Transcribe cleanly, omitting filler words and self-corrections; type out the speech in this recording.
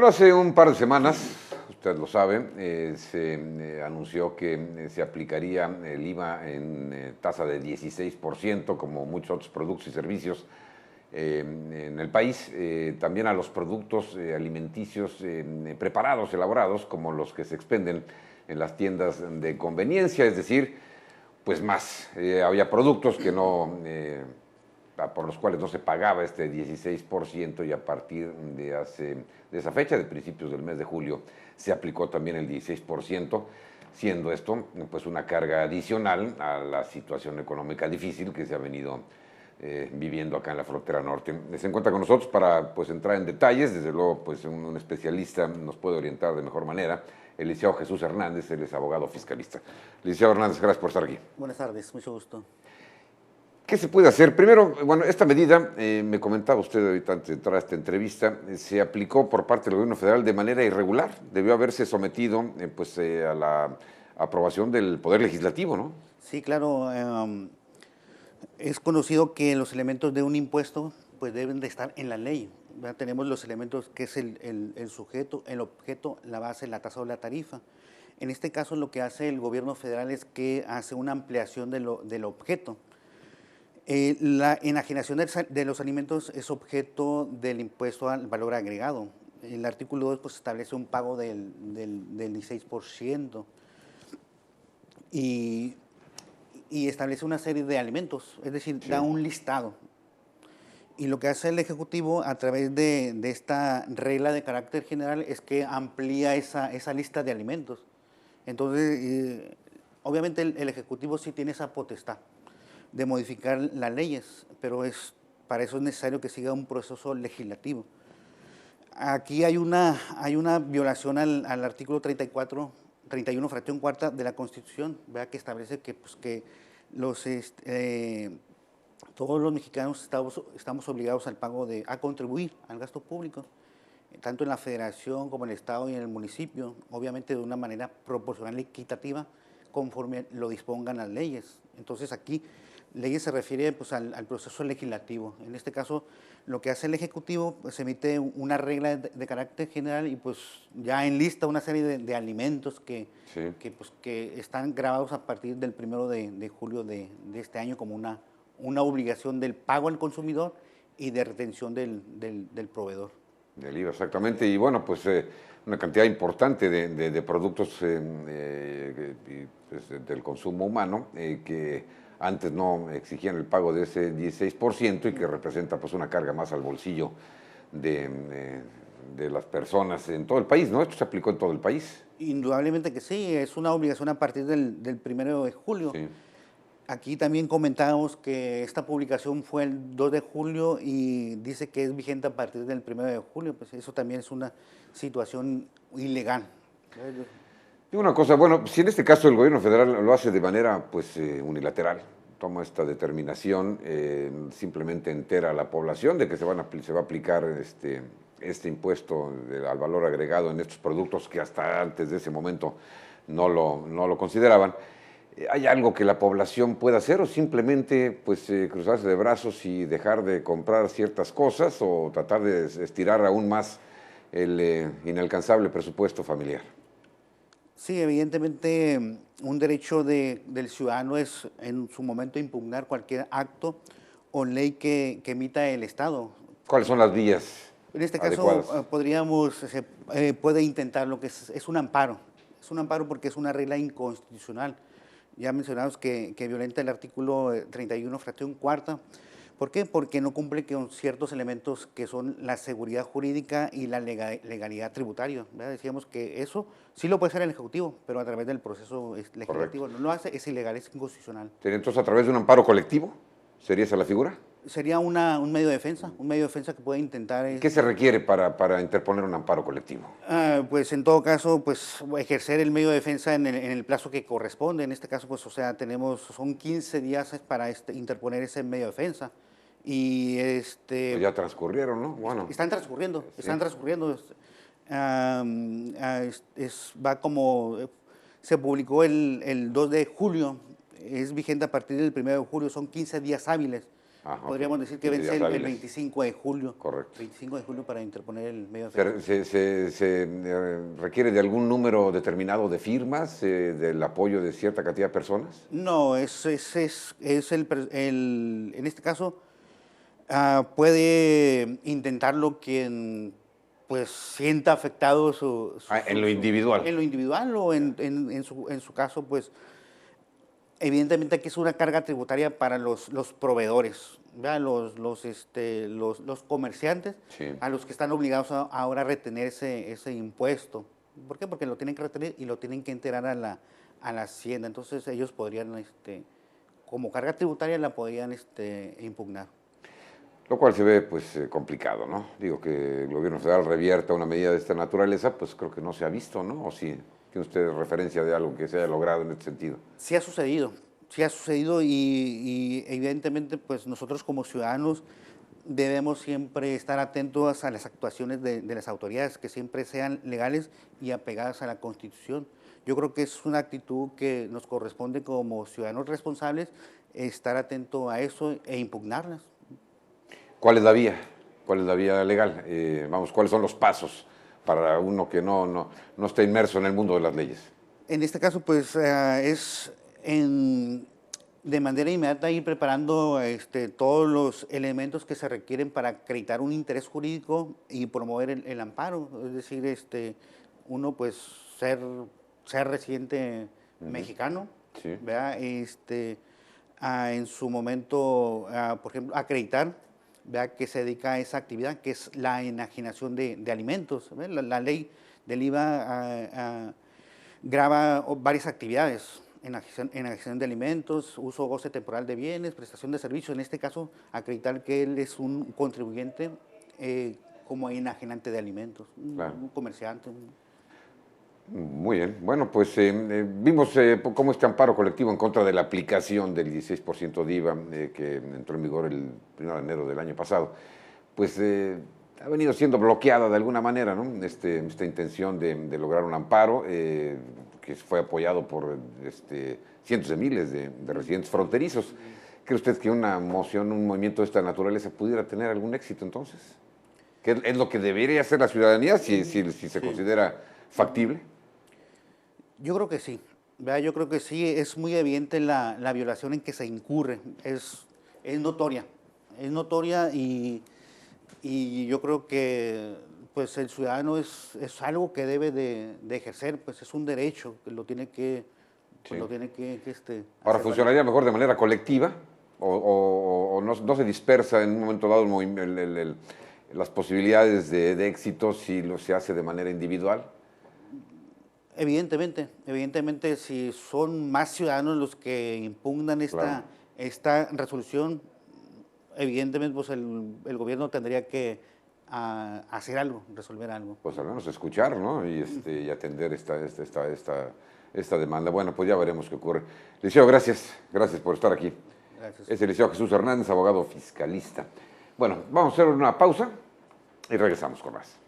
Bueno, hace un par de semanas, usted lo sabe, se anunció que se aplicaría el IVA en tasa de 16%, como muchos otros productos y servicios en el país, también a los productos alimenticios preparados, elaborados, como los que se expenden en las tiendas de conveniencia, es decir, pues más. Había productos que no por los cuales no se pagaba este 16% y a partir de esa fecha, de principios del mes de julio, se aplicó también el 16%, siendo esto pues una carga adicional a la situación económica difícil que se ha venido viviendo acá en la frontera norte. Se encuentra con nosotros para pues, entrar en detalles, desde luego pues, un especialista nos puede orientar de mejor manera, el licenciado Jesús Hernández, él es abogado fiscalista. Licenciado Hernández, gracias por estar aquí. Buenas tardes, mucho gusto. ¿Qué se puede hacer? Primero, bueno, esta medida, me comentaba usted ahorita antes de entrar a esta entrevista, se aplicó por parte del gobierno federal de manera irregular. Debió haberse sometido a la aprobación del Poder Legislativo, ¿no? Sí, claro, es conocido que los elementos de un impuesto pues deben de estar en la ley. Ya tenemos los elementos que es el sujeto, el objeto, la base, la tasa o la tarifa. En este caso lo que hace el gobierno federal es que hace una ampliación del objeto. La enajenación de los alimentos es objeto del impuesto al valor agregado. El artículo 2 pues, establece un pago del 16% y establece una serie de alimentos, es decir, Sí. da un listado. Y lo que hace el Ejecutivo a través de esta regla de carácter general es que amplía esa lista de alimentos. Entonces, obviamente el Ejecutivo sí tiene esa potestad de modificar las leyes, pero para eso es necesario que siga un proceso legislativo. Aquí hay una violación al artículo 31, fracción cuarta de la Constitución, ¿verdad? Que establece que todos los mexicanos estamos obligados al pago a contribuir al gasto público, tanto en la federación como en el estado y en el municipio, obviamente de una manera proporcional y equitativa, conforme lo dispongan las leyes. Entonces aquí leyes se refiere pues, al proceso legislativo. En este caso, lo que hace el Ejecutivo, pues emite una regla de carácter general y pues ya enlista una serie de alimentos que están grabados a partir del 1 de julio de este año como una obligación del pago al consumidor y de retención del proveedor. Del IVA, exactamente. Y bueno, pues una cantidad importante de productos pues, del consumo humano que antes no exigían el pago de ese 16% y que representa pues una carga más al bolsillo de las personas en todo el país, ¿no? Esto se aplicó en todo el país. Indudablemente que sí, es una obligación a partir del 1 de julio. Sí. Aquí también comentamos que esta publicación fue el 2 de julio y dice que es vigente a partir del 1 de julio, pues eso también es una situación ilegal. Digo una cosa, bueno, si en este caso el gobierno federal lo hace de manera pues unilateral, toma esta determinación, simplemente entera a la población de que se va a aplicar este impuesto al valor agregado en estos productos que hasta antes de ese momento no lo consideraban. ¿Hay algo que la población pueda hacer o simplemente pues, cruzarse de brazos y dejar de comprar ciertas cosas o tratar de estirar aún más el inalcanzable presupuesto familiar? Sí, evidentemente un derecho del ciudadano es en su momento impugnar cualquier acto o ley que emita el Estado. ¿Cuáles son las vías En este adecuadas? caso puede intentar lo que es un amparo. Es un amparo porque es una regla inconstitucional. Ya mencionamos que violenta el artículo 31, fracción cuarta. ¿Por qué? Porque no cumple con ciertos elementos que son la seguridad jurídica y la legalidad tributaria, ¿verdad? Decíamos que eso sí lo puede hacer el Ejecutivo, pero a través del proceso legislativo. No lo hace, es ilegal, es inconstitucional. Entonces, a través de un amparo colectivo, ¿sería esa la figura? Sería un medio de defensa que puede intentar... ¿Qué se requiere para interponer un amparo colectivo? Pues en todo caso, pues ejercer el medio de defensa en el plazo que corresponde. En este caso, pues, o sea, son 15 días para interponer ese medio de defensa. Y Pues ya transcurrieron, ¿no? Bueno. Están transcurriendo. Se publicó el 2 de julio, es vigente a partir del 1 de julio, son 15 días hábiles. Ok. Podríamos decir que 15 vence días el hábiles. 25 de julio. Correcto. 25 de julio para interponer el medio ¿Se, efectivo. requiere de algún número determinado de firmas, del apoyo de cierta cantidad de personas? No, en este caso, puede intentarlo quien pues sienta afectado En lo individual. en lo individual o en su caso, pues evidentemente aquí es una carga tributaria para los proveedores, ¿verdad? Los comerciantes, Sí. a los que están obligados ahora a retener ese impuesto. ¿Por qué? Porque lo tienen que retener y lo tienen que enterar a la hacienda. Entonces ellos podrían, como carga tributaria, la podrían impugnar. Lo cual se ve pues complicado, ¿no? Digo que el gobierno federal revierta una medida de esta naturaleza, pues creo que no se ha visto, ¿no? ¿O sí? ¿Tiene usted referencia de algo que se haya logrado en este sentido? Sí ha sucedido y evidentemente pues nosotros como ciudadanos debemos siempre estar atentos a las actuaciones de las autoridades, que siempre sean legales y apegadas a la Constitución. Yo creo que es una actitud que nos corresponde como ciudadanos responsables estar atento a eso e impugnarlas. ¿Cuál es la vía? ¿Cuál es la vía legal? Vamos, ¿cuáles son los pasos para uno que no está inmerso en el mundo de las leyes? En este caso, pues de manera inmediata ir preparando todos los elementos que se requieren para acreditar un interés jurídico y promover el amparo. Es decir, uno pues ser residente mexicano, Sí. ¿verdad? En su momento, por ejemplo, acreditar, ¿verdad?, que se dedica a esa actividad, que es la enajenación de alimentos. La ley del IVA grava varias actividades: enajenación de alimentos, uso o goce temporal de bienes, prestación de servicios. En este caso, acreditar que él es un contribuyente como enajenante de alimentos, Claro. un comerciante. Muy bien. Bueno, pues vimos cómo este amparo colectivo en contra de la aplicación del 16% de IVA que entró en vigor el 1 de enero del año pasado, pues ha venido siendo bloqueada de alguna manera, ¿no? Esta intención de lograr un amparo que fue apoyado por cientos de miles de residentes fronterizos. ¿Cree usted que una moción, un movimiento de esta naturaleza pudiera tener algún éxito entonces? ¿Qué es lo que debería hacer la ciudadanía si se considera factible? Yo creo que sí, ¿verdad? Yo creo que sí, es muy evidente la violación en que se incurre, es notoria y yo creo que pues el ciudadano es algo que debe de ejercer, pues es un derecho, que lo tiene que, pues, Sí. lo tiene que Ahora, hacer ¿funcionaría mejor de manera colectiva o no se dispersa en un momento dado las posibilidades de éxito si se hace de manera individual? Evidentemente, si son más ciudadanos los que impugnan Claro. esta resolución, evidentemente pues el gobierno tendría que hacer algo, resolver algo. Pues al menos escuchar, ¿no? Y atender esta demanda. Bueno, pues ya veremos qué ocurre. Liceo, gracias por estar aquí. Gracias. Es el Liceo Jesús Hernández, abogado fiscalista. Bueno, vamos a hacer una pausa y regresamos con más.